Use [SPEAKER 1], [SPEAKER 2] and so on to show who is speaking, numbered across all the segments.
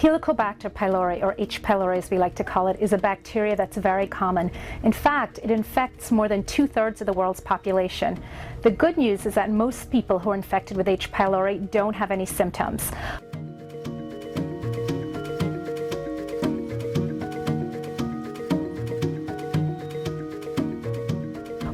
[SPEAKER 1] Helicobacter pylori, or H. pylori as we like to call it, is a bacteria that's very common. In fact, it infects more than 2/3 of the world's population. The good news is that most people who are infected with H. pylori don't have any symptoms.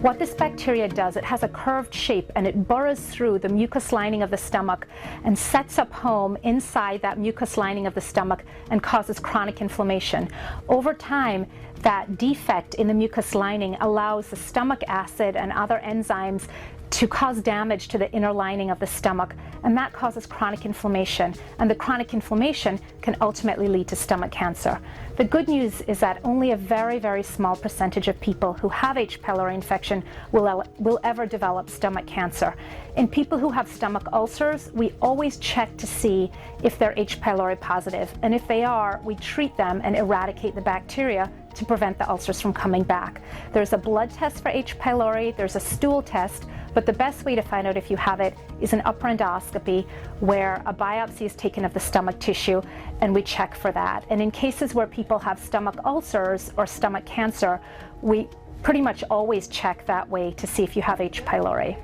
[SPEAKER 1] What this bacteria does, it has a curved shape and it burrows through the mucous lining of the stomach and sets up home inside that mucous lining of the stomach and causes chronic inflammation. Over time, that defect in the mucous lining allows the stomach acid and other enzymes to cause damage to the inner lining of the stomach, and that causes chronic inflammation, and the chronic inflammation can ultimately lead to stomach cancer. The good news is that only a very, very small percentage of people who have H. pylori infection will ever develop stomach cancer. In people who have stomach ulcers, we always check to see if they're H. pylori positive, and if they are, we treat them and eradicate the bacteria to prevent the ulcers from coming back. There's a blood test for H. pylori, there's a stool test, but the best way to find out if you have it is an upper endoscopy, where a biopsy is taken of the stomach tissue and we check for that. And in cases where people have stomach ulcers or stomach cancer, we pretty much always check that way to see if you have H. pylori.